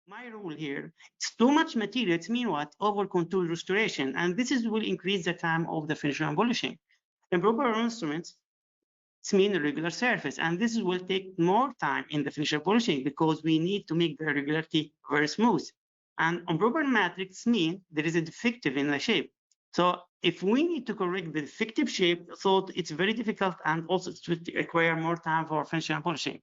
my rule here, it's too much material. It means what? Over contour restoration. And this will increase the time of the finishing and polishing. Improper instruments, it means a regular surface. And this will take more time in the finishing and polishing because we need to make the regularity very smooth. And improper matrix means there is a defective in the shape. So if we need to correct the defective shape, so it's very difficult and also it will require more time for finishing and polishing.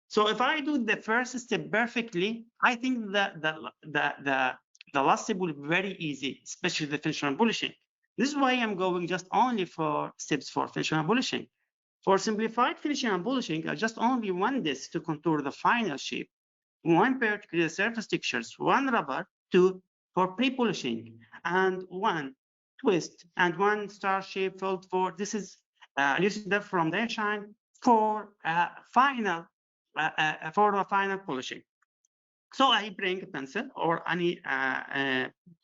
So if I do the first step perfectly, I think that the last step will be very easy, especially the finishing and polishing. This is why I'm going just only for steps for finishing and polishing. For simplified finishing and polishing, I just only one disc to contour the final shape, one pair to create surface textures, one rubber for pre-polishing, and one twist and one star shape filled for this is lucida from the shine for final polishing. So I bring a pencil or any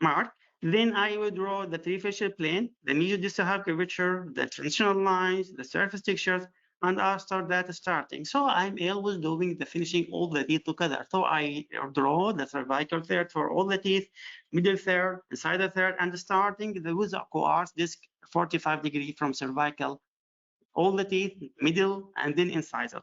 mark. Then I will draw the three facial plane, the medial curvature, the transitional lines, the surface textures, and I start that starting. So I'm always doing the finishing all the teeth together. So I draw the cervical third for all the teeth, middle third, incisor third, and starting with a coarse disc 45-degree from cervical, all the teeth, middle, and then incisor.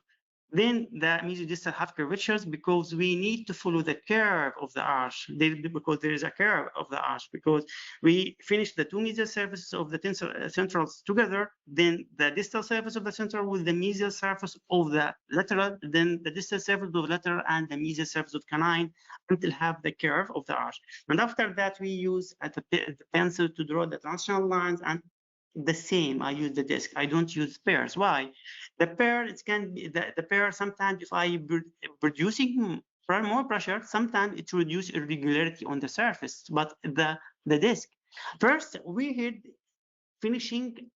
Then the medial have curvatures because we need to follow the curve of the arch, because there is a curve of the arch, because we finish the two medial surfaces of the centrals together, then the distal surface of the central with the medial surface of the lateral, then the distal surface of the lateral and the medial surface of canine until have the curve of the arch. And after that, we use the pencil to draw the transitional lines, and the same, I use the disc. I don't use pairs. Why? The pair, it can be the pair sometimes if I producing more pressure, sometimes it reduces irregularity on the surface. But the disc, first we had finishing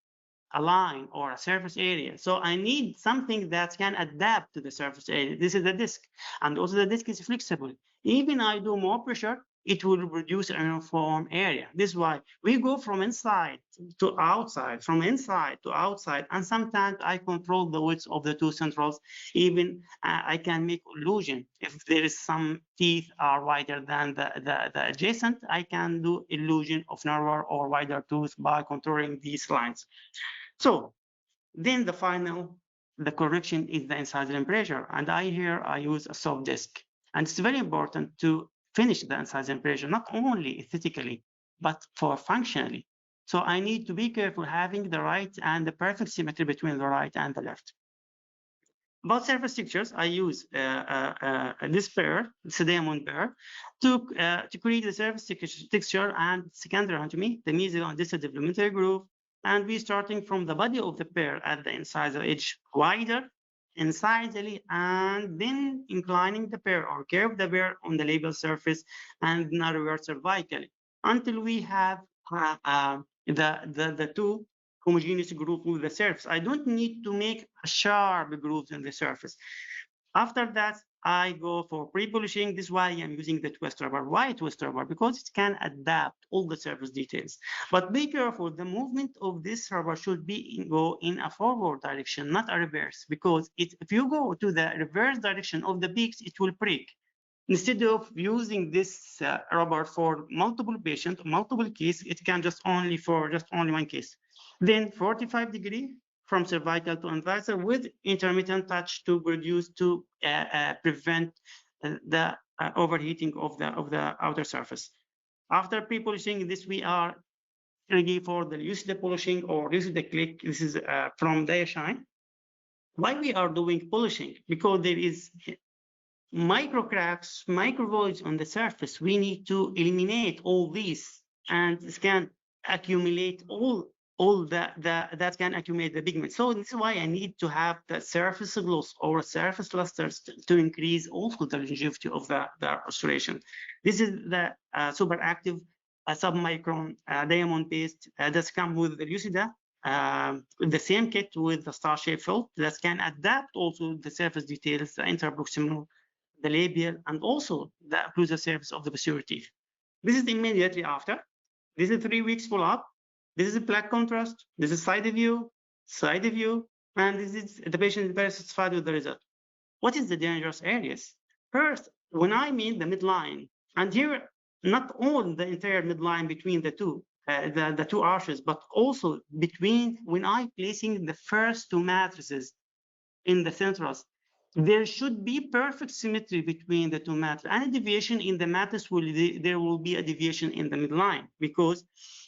a line or a surface area. So I need something that can adapt to the surface area. This is the disc. And also the disc is flexible. Even I do more pressure, it will produce a uniform area. This is why we go from inside to outside, from inside to outside, and sometimes I control the width of the two centrals. Even I can make illusion. If there is some teeth are wider than the adjacent, I can do illusion of narrower or wider tooth by contouring these lines. So then the correction is the incisor embrasure. And I use a soft disc. And it's very important to finish the incisor embrasure, not only aesthetically, but for functionally. So I need to be careful having the right and the perfect symmetry between the right and the left. About surface textures, I use this pair, this diamond pair, to create the surface texture and secondary anatomy, the medial and distal developmental groove. And we're starting from the body of the pair at the incisor edge wider, incisally, and then inclining the pair or curve the pair on the labial surface and narrower cervically until we have the two homogeneous groove with the surface. I don't need to make a sharp groove in the surface. After that, I go for pre-polishing. This is why I'm using the twist rubber. Why twist rubber? Because it can adapt all the surface details. But be careful, the movement of this rubber should go in a forward direction, not a reverse. Because if you go to the reverse direction of the peaks, it will break. Instead of using this rubber for multiple patients, multiple cases, it can just only one case. Then 45-degree from cervical to incisor with intermittent touch to prevent the overheating of the outer surface. After pre-polishing this, we are ready for the lucida polishing or lucida click. This is from Diashine. Why we are doing polishing? Because there is micro cracks, micro voids on the surface. We need to eliminate all these, and this can accumulate all that can accumulate the pigment. So this is why I need to have the surface gloss or surface clusters to increase also the longevity of the restoration. This is the super active submicron diamond paste that's come with the lucida. The same kit with the star-shaped fill that can adapt also the surface details, the interproximal, the labial, and also the occlusal surface of the posterior teeth. This is immediately after. This is 3 weeks follow-up. This is a black contrast. This is side view, and this is the patient is very satisfied with the result. What is the dangerous areas? First, when I mean the midline, and here not all the entire midline between the two arches, but also between when I placing the first two matrices in the centers, there should be perfect symmetry between the two matrices. Any deviation in the matrix there will be a deviation in the midline, because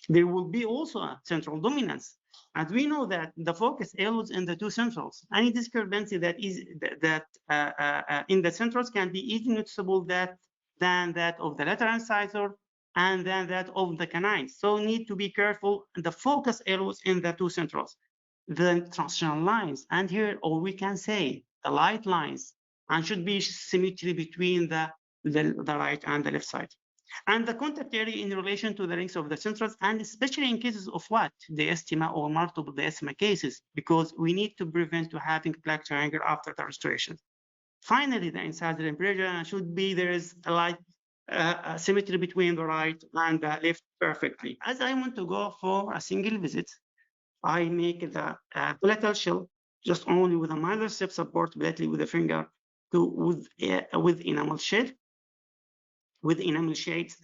there will be also a central dominance. And we know that the focus always in the two centrals. Any discrepancy that is in the centrals can be easily noticeable than that of the lateral incisor and then that of the canines. So need to be careful. The focus always in the two centrals. The transitional lines, and here, or we can say the light lines, and should be symmetry between the right and the left side. And the contact area in relation to the length of the centrals, and especially in cases of what? Diastema or multiple diastema cases, because we need to prevent to having plaque triangle after the restoration. Finally, the incisor embryo should be, there is a light symmetry between the right and the left perfectly. As I want to go for a single visit, I make the palatal shell just only with a minor step support palatally with the finger with enamel shade. With enamel shades,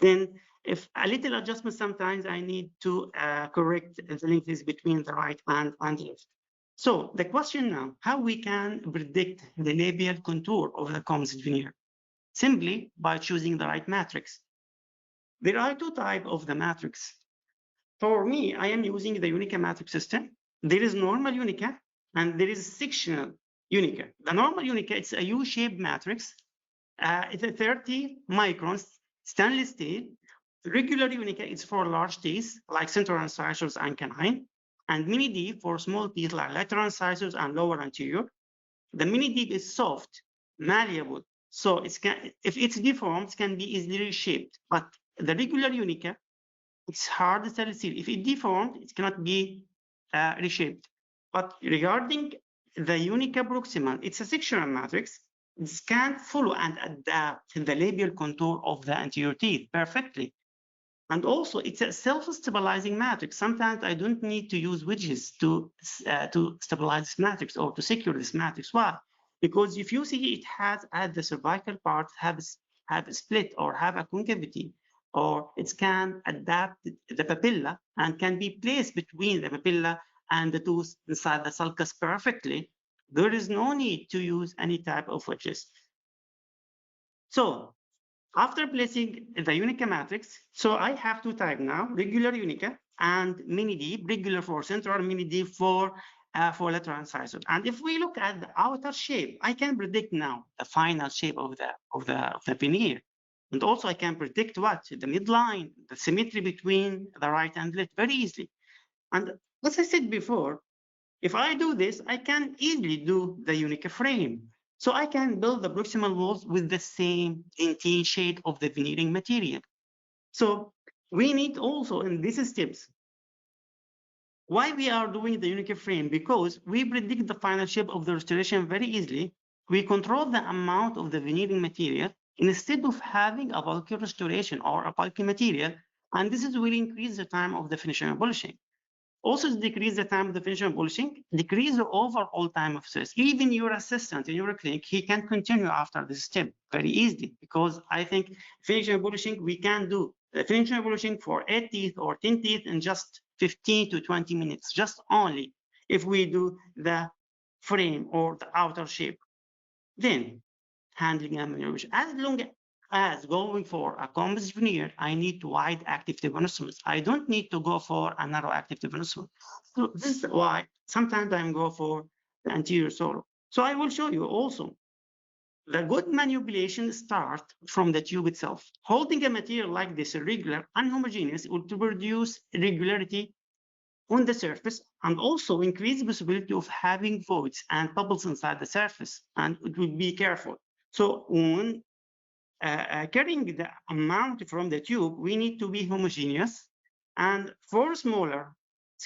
then if a little adjustment, sometimes I need to correct the lengths between the right and left. So the question now, how we can predict the labial contour of the composite veneer? Simply by choosing the right matrix. There are two types of the matrix. For me, I am using the Unica matrix system. There is normal Unica and there is sectional Unica. The normal Unica, it's a U-shaped matrix. It's a 30 microns stainless steel. Regular Unica is for large teeth like central incisors and canine, and mini D for small teeth like lateral incisors and lower anterior. The mini D is soft, malleable, so if it's deformed, it can be easily reshaped. But the regular Unica, it's hard stainless steel. If it deformed, it cannot be reshaped. But regarding the Unica Proximal, it's a sectional matrix. It can follow and adapt the labial contour of the anterior teeth perfectly. And also, it's a self-stabilizing matrix. Sometimes I don't need to use wedges to stabilize this matrix or to secure this matrix. Why? Because if you see it has at the cervical part have a split or have a concavity, or it can adapt the papilla and can be placed between the papilla and the tooth inside the sulcus perfectly, there is no need to use any type of wedges. So after placing the Unica matrix, so I have two types now, regular Unica and mini D, regular for central, mini D for lateral incisor. And if we look at the outer shape, I can predict now the final shape of the veneer. And also I can predict what? The midline, the symmetry between the right and left very easily. And as I said before, if I do this, I can easily do the Unica frame. So I can build the proximal walls with the same dentine shade of the veneering material. So we need also in these steps, why we are doing the Unica frame? Because we predict the final shape of the restoration very easily. We control the amount of the veneering material instead of having a bulky restoration or a bulky material, and this will increase the time of the finishing and polishing. Also decrease the time of the finishing and polishing, decrease the overall time of service. Even your assistant in your clinic, he can continue after this step very easily, because I think finishing and polishing, we can do the finishing and polishing for 8 teeth or 10 teeth in just 15 to 20 minutes, just only if we do the frame or the outer shape. Then handling and manipulation. As long as going for a composite veneer, I need wide active tip instruments. I don't need to go for a narrow active tip instrument. So this is why sometimes I go for the anterior solo. So I will show you also the good manipulation start from the tube itself. Holding a material like this, irregular, unhomogeneous, will produce irregularity on the surface and also increase the possibility of having voids and bubbles inside the surface, and it will be careful. So when carrying the amount from the tube, we need to be homogeneous, and for smaller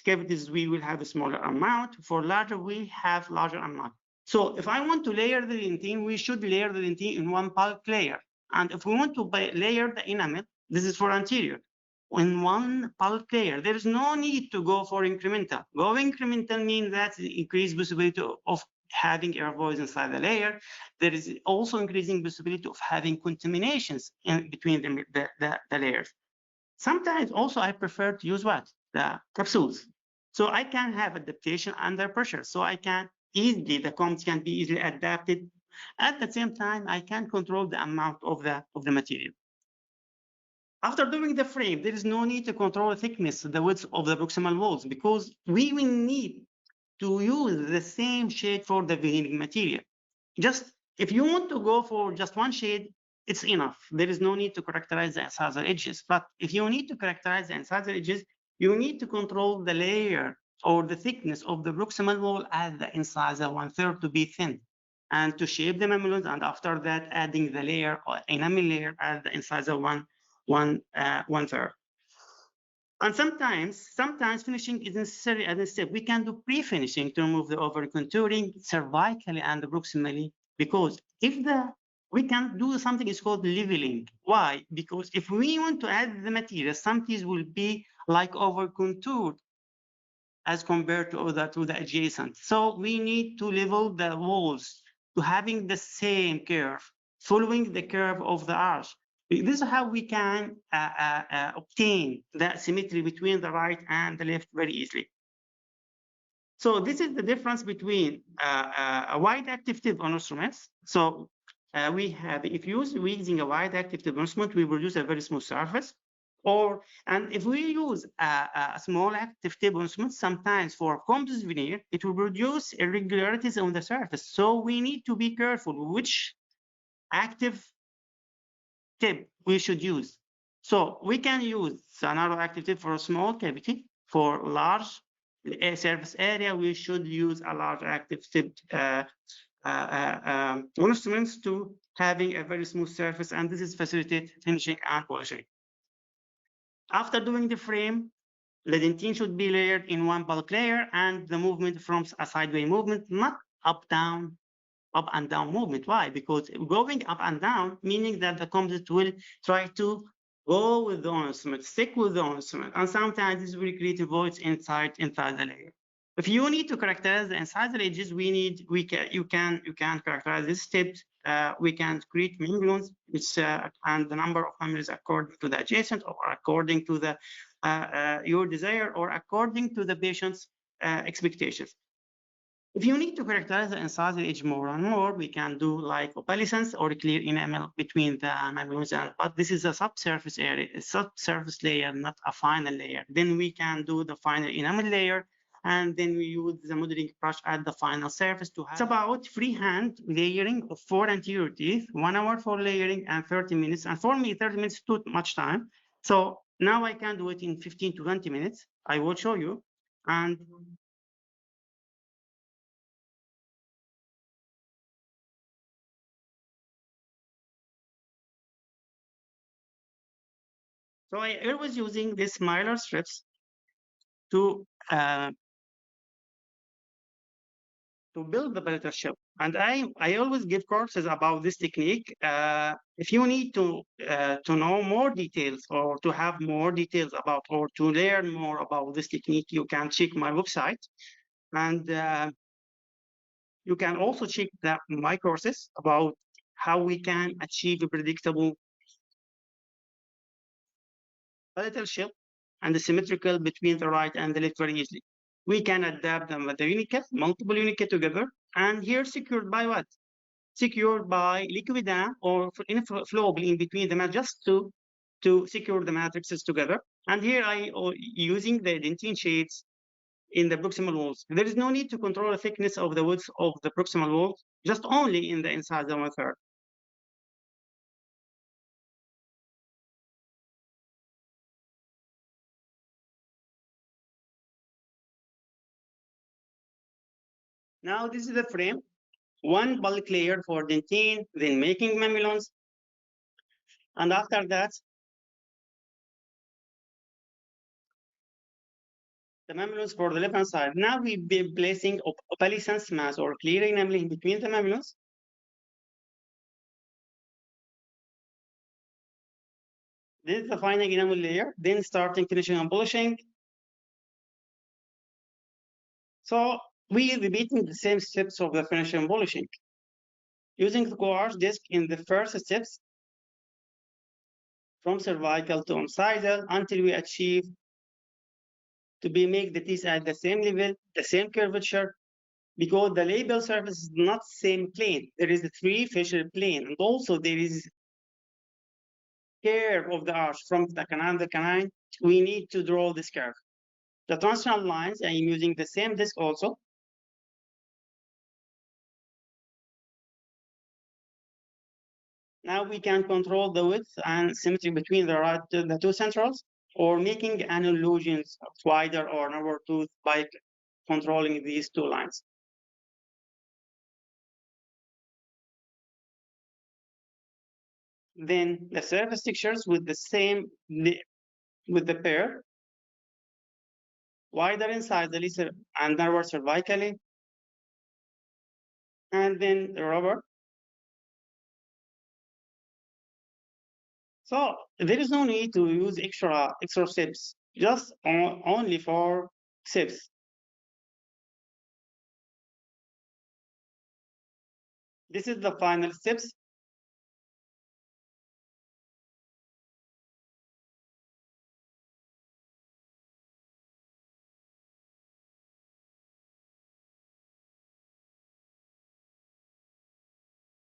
cavities, we will have a smaller amount. For larger, we have larger amount. So if I want to layer the dentine, we should layer the dentine in one bulk layer. And if we want to layer the enamel, this is for anterior, in one bulk layer. There is no need to go for incremental. Going incremental means that increased possibility of having air voids inside the layer. There is also increasing possibility of having contaminations in between the layers. Sometimes also I prefer to use what? The capsules. So I can have adaptation under pressure. So I can easily, the combs can be easily adapted. At the same time, I can control the amount of the material. After doing the frame, there is no need to control the thickness, the width of the proximal walls, because we will need to use the same shade for the veneering material. Just if you want to go for just one shade, it's enough. There is no need to characterize the incisor edges. But if you need to characterize the incisor edges, you need to control the layer or the thickness of the proximal wall as the incisor 1/3 to be thin, and to shape the mammalons, and after that adding the layer or enamel layer as the incisor 1/3. And sometimes finishing is necessary as a step. We can do pre-finishing to remove the over contouring cervically and proximally, because we can do something is called leveling. Why? Because if we want to add the material, some piece will be like over contoured as compared to the adjacent. So we need to level the walls to having the same curve, following the curve of the arch. This is how we can obtain the symmetry between the right and the left very easily. So this is the difference between a wide active tip on instruments. So we have, if we're using a wide active tip instrument, we produce a very smooth surface. And if we use a small active tip instrument, sometimes for composite veneer, it will produce irregularities on the surface. So we need to be careful which active tip we should use. So we can use a narrow active tip for a small cavity. For large surface area, we should use a large active tip instruments to having a very smooth surface, and this is facilitate finishing and polishing. After doing the frame, the dentine should be layered in one bulk layer, and the movement from a sideways movement, not up and down movement. Why? Because going up and down, meaning that the composite will try to go with the instrument, stick with the instrument, and sometimes this will create voids inside the layer. If you need to characterize the incisor edges, you can characterize these steps. We can create membranes, which and the number of membranes according to the adjacent, or according to the your desire, or according to the patient's expectations. If you need to characterize the incisor edge more and more, we can do like opalescence or clear enamel between the membranes, but this is a subsurface area, a subsurface layer, not a final layer. Then we can do the final enamel layer, and then we use the modeling brush at the final surface to have. It's about freehand layering of 4 anterior teeth, 1 hour for layering and 30 minutes. And for me, 30 minutes is too much time. So now I can do it in 15 to 20 minutes. I will show you. And so I was using these mylar strips to build the palatal shell. And I always give courses about this technique. If you need to know more details, or to have more details about, or to learn more about this technique, you can check my website. And you can also check my courses about how we can achieve a predictable palatal shell and the symmetrical between the right and the left very easily. We can adapt them with the unica, multiple unica together, and here secured by what? Secured by liquidin or flowable in between them, just to secure the matrices together. And here I using the dentine shades in the proximal walls. There is no need to control the thickness of the width of the proximal walls, just only in the incisor 1/3. Now this is the frame. One bulk layer for dentine, then making mamelons. And after that, the mamelons for the left hand side. Now we'll be placing opalescence mass or clear enamel in between the mamelons. This is the final enamel layer, then starting finishing and polishing. So we repeating the same steps of the finishing and polishing. Using the coarse disc in the first steps from cervical to incisal until we achieve to make the teeth at the same level, the same curvature, because the labial surface is not same plane. There is a three facial plane, and also there is curve of the arch from the canine to the canine. We need to draw this curve. The transitional lines, I am using the same disc also. Now we can control the width and symmetry between the two centrals, or making an illusion of wider or narrower tooth by controlling these two lines. Then the surface textures with the same with the pair, wider incisally and narrower cervically, and then the rubber. So there is no need to use extra steps, just only for steps. This is the final steps.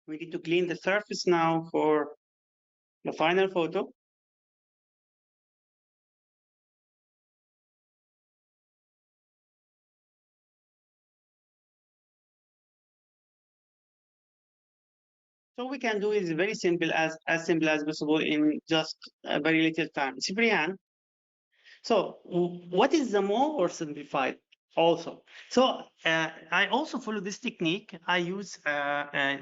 We need to clean the surface now for the final photo. So we can do it very simple, as simple as possible in just a very little time. It's freehand. So what is the more simplified also? So I also follow this technique. I use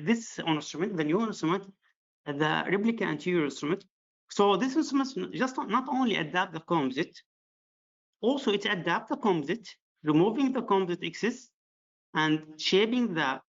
this instrument, the new instrument, the replica anterior instrument. So this instrument just not only adapt the composite, also it adapt the composite, removing the composite excess and shaping the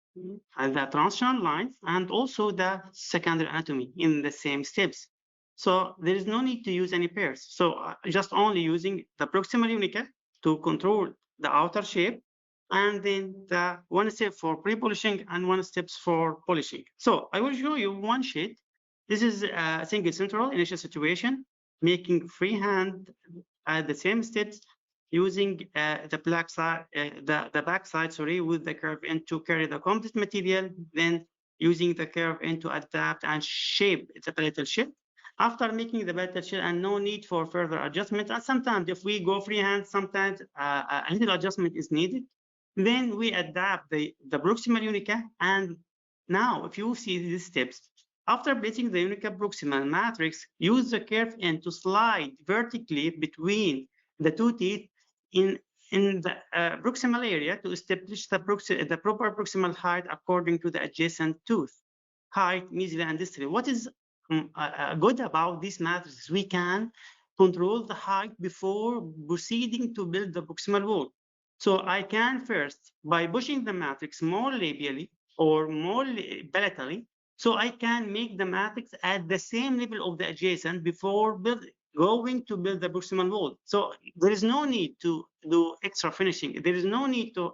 transitional lines and also the secondary anatomy in the same steps. So there is no need to use any pairs. So just only using the proximal unica to control the outer shape, and then the one step for pre-polishing and one steps for polishing. So I will show you one sheet. This is a single central initial situation, making freehand at the same steps, using the black side, the back side, sorry, with the curve end to carry the composite material, then using the curve end to adapt and shape the palatal shape. After making the palatal shape, and no need for further adjustment. And sometimes if we go freehand, sometimes a little adjustment is needed. Then we adapt the proximal unica. And now if you see these steps, after placing the unica proximal matrix, use the curve end to slide vertically between the two teeth in the proximal area to establish the proper proximal height according to the adjacent tooth height, mesially and distally. What is good about this matrix? We can control the height before proceeding to build the proximal wall. So I can first, by pushing the matrix more labially or more palatally, so I can make the matrix at the same level of the adjacent before going to build the proximal wall. So there is no need to do extra finishing. There is no need to,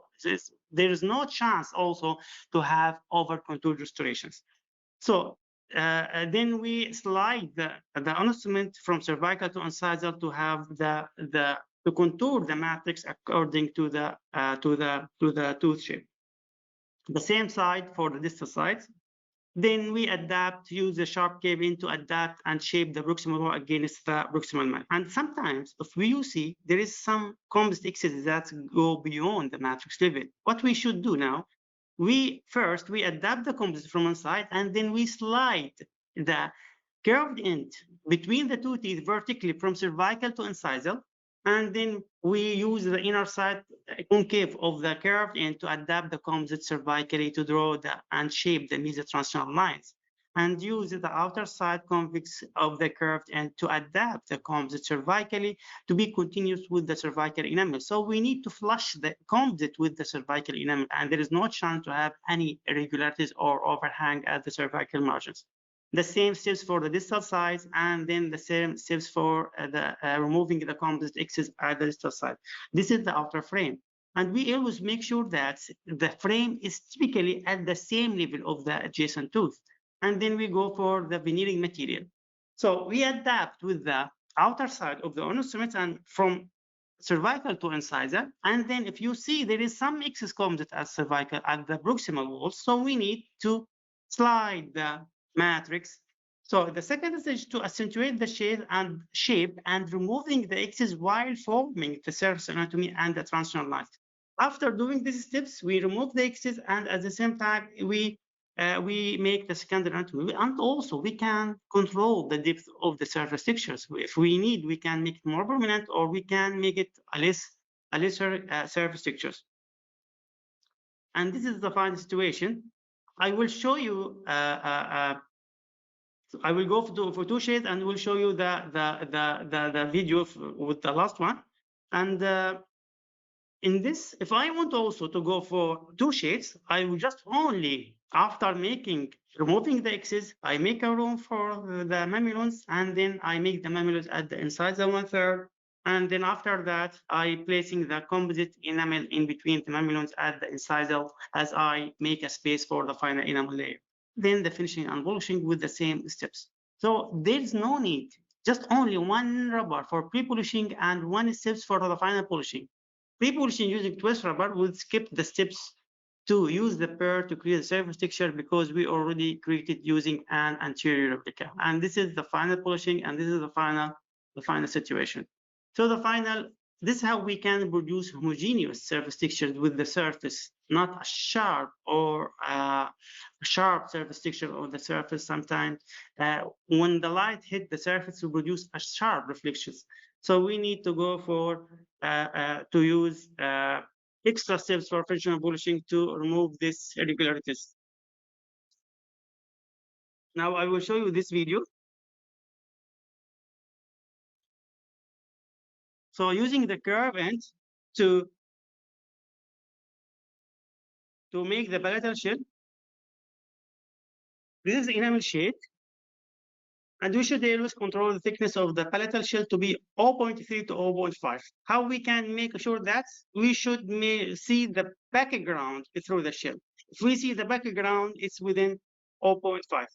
there is no chance also to have over contour restorations. So then we slide the instrument from cervical to incisal to have to contour the matrix according to the tooth shape. The same side for the distal sides. Then we use the sharp cave-in to adapt and shape the proximal wall against the proximal mat. And sometimes, if we see there is some composite excesses that go beyond the matrix level, what we should do now, we adapt the composite from one side, and then we slide the curved end between the two teeth vertically from cervical to incisal, and then we use the inner side concave of the curved end to adapt the composite cervically to draw and shape the mesotransitional lines, and use the outer side convex of the curved end to adapt the composite cervically to be continuous with the cervical enamel. So we need to flush the composite with the cervical enamel, and there is no chance to have any irregularities or overhang at the cervical margins. The same steps for the distal sides, and then the same steps for removing the composite excess at the distal side. This is the outer frame. And we always make sure that the frame is typically at the same level of the adjacent tooth. And then we go for the veneering material. So we adapt with the outer side of the instrument and from cervical to incisor. And then if you see there is some excess composite at cervical at the proximal wall, so we need to slide the matrix. So the second stage to accentuate the shape and removing the excess while forming the surface anatomy and the transitional lines. After doing these steps, we remove the excess and at the same time we make the secondary anatomy, and also we can control the depth of the surface textures. If we need, we can make it more prominent, or we can make it a lesser surface textures. And this is the final situation. I will show you. I will go for two shades, and we'll show you the video with the last one. And in this, if I want also to go for two shades, I will just only, after removing the excess, I make a room for the mamelons, and then I make the mamelons at the incisor 1/3. And then after that, I placing the composite enamel in between the mamelons at the incisor as I make a space for the final enamel layer. Then the finishing and polishing with the same steps. So there's no need, just only one rubber for pre-polishing and one steps for the final polishing. Pre-polishing using twist rubber would skip the steps to use the burr to create a surface texture because we already created using an anterior replica. And this is the final polishing, and this is the final situation. So this is how we can produce homogeneous surface textures with the surface, not a sharp or sharp surface texture on the surface. Sometimes when the light hit the surface, we produce a sharp reflections. So we need to go for to use extra steps for frictional polishing to remove these irregularities. Now I will show you this video. So using the curve end to make the palatal shell, this is enamel shade, and we should always control the thickness of the palatal shell to be 0.3 to 0.5. How we can make sure that? We should see the background through the shell. If we see the background, it's within 0.5.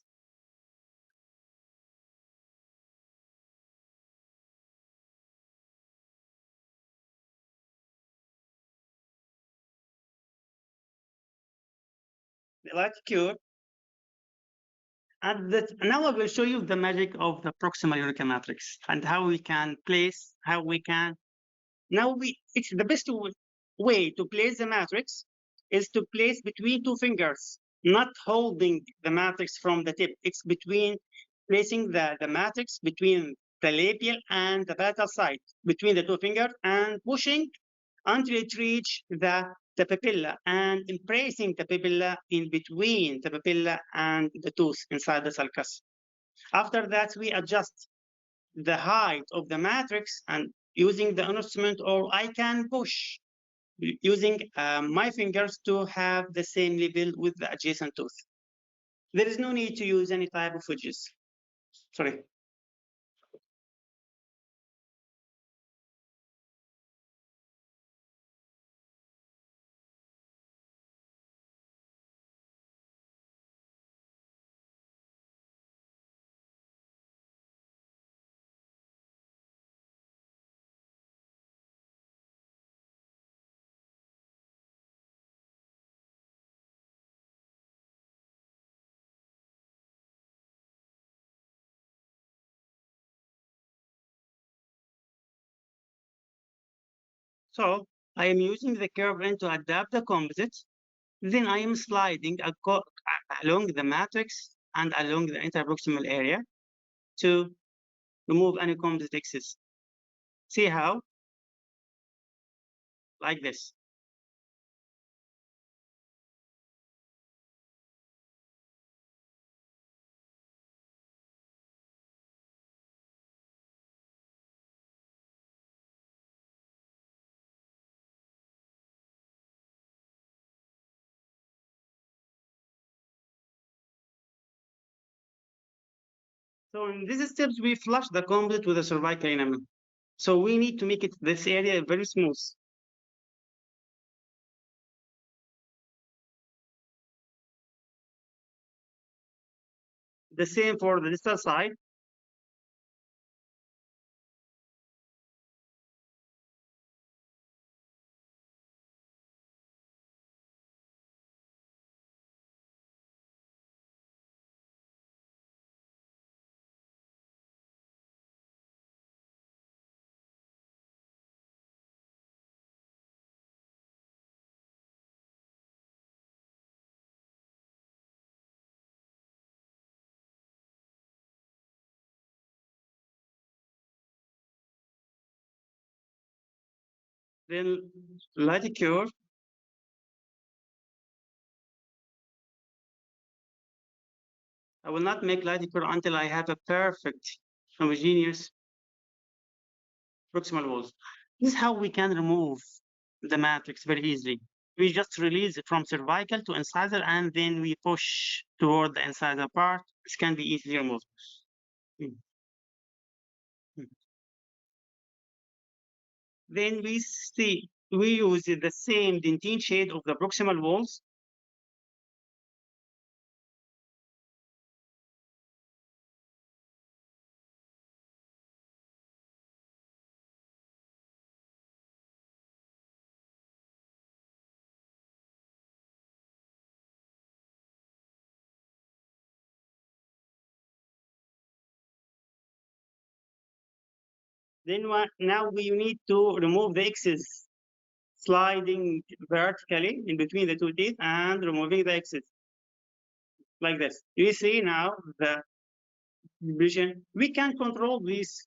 The light cure. And now I will show you the magic of the proximal Unica matrix and how we can place, it's the best way to place the matrix is to place between two fingers, not holding the matrix from the tip. It's placing the matrix between the labial and the palatal side, between the two fingers, and pushing until it reaches the papilla and embracing the papilla in between the papilla and the tooth inside the sulcus. After that, we adjust the height of the matrix and using the instrument, or I can push using my fingers to have the same level with the adjacent tooth. There is no need to use any type of wedges. Sorry. So I am using the curve end to adapt the composite. Then I am sliding along the matrix and along the interproximal area to remove any composite excess. See how? Like this. So in these steps, we flush the composite with a cervical enamel. So we need to make this area very smooth. The same for the distal side. Then liticure. I will not make liticure until I have a perfect homogeneous proximal walls. This is how we can remove the matrix very easily. We just release it from cervical to incisor, and then we push toward the incisor part. This can be easily removed. Mm. Mm. Then we use the same dentine shade of the proximal walls. Then now we need to remove the excess, sliding vertically in between the two teeth and removing the excess like this. You see now the vision. We can control this,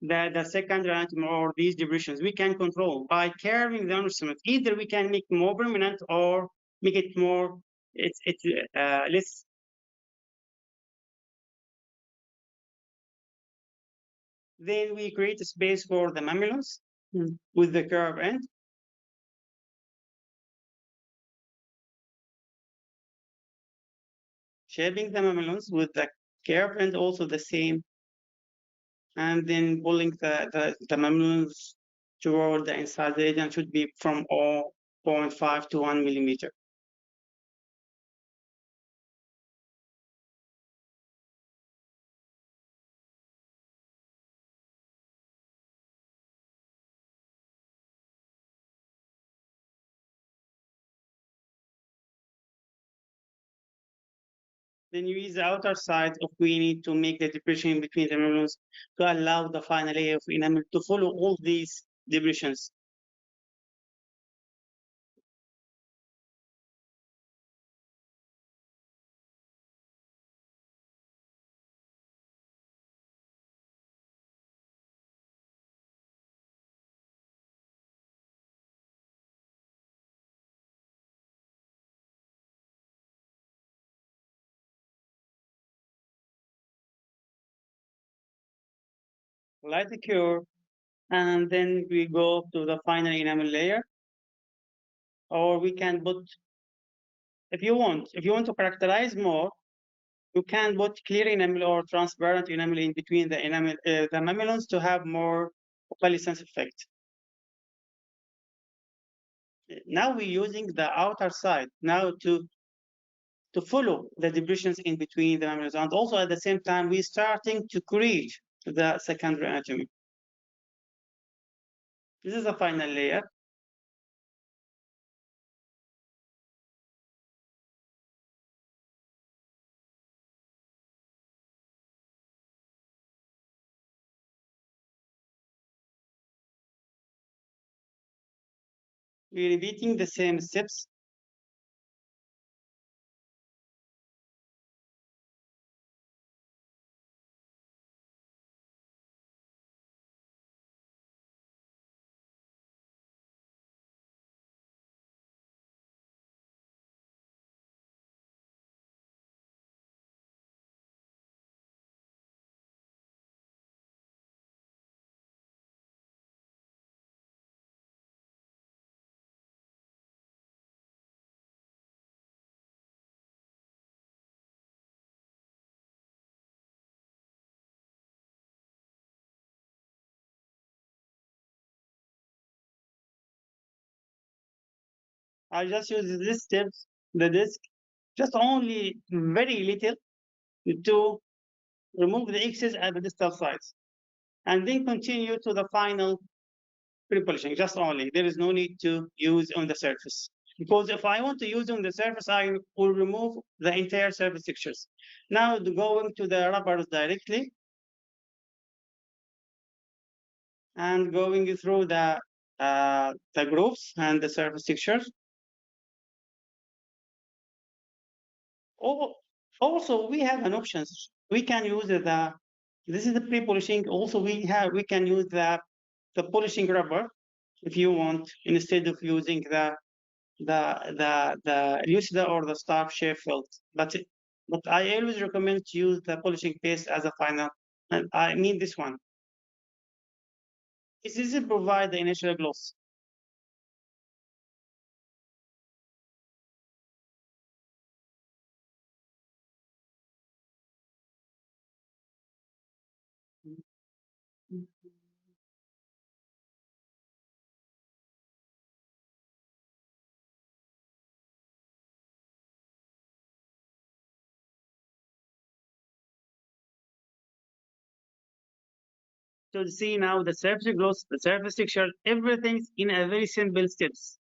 the secondary anatomy or these depressions. We can control by curving the instrument. Either we can make more permanent or make it more, it's less. Then we create a space for the mamelons with the curve end. Shaping the mamelons with the curve end also the same. And then pulling the mamelons toward the inside the region should be from 0.5 to 1 millimeter. Then you use the outer side of Queenie to make the depression between the mamelons to allow the final layer of enamel to follow all these depressions. Light the cure, and then we go to the final enamel layer. Or we can put, if you want to characterize more, you can put clear enamel or transparent enamel in between the enamel, the mamelons to have more opalescence effect. Now we're using the outer side now to follow the depressions in between the mamelons, and also at the same time we're starting to create the secondary anatomy. This is the final layer. We're repeating the same steps. I just use these steps, the disc, just only very little, to remove the excess at the distal sides, and then continue to the final pre-polishing, just only. There is no need to use on the surface. Because if I want to use on the surface, I will remove the entire surface textures. Now going to the rubbers directly and going through the grooves and the surface textures. Also, we have an option. We can use this is the pre-polishing. Also, we can use the polishing rubber if you want, instead of using the lucida or the star shape felt. But I always recommend to use the polishing paste as a final. And I mean this one. This is to provide the initial gloss. To see now the surface gloss, the surface texture, everything's in a very simple steps.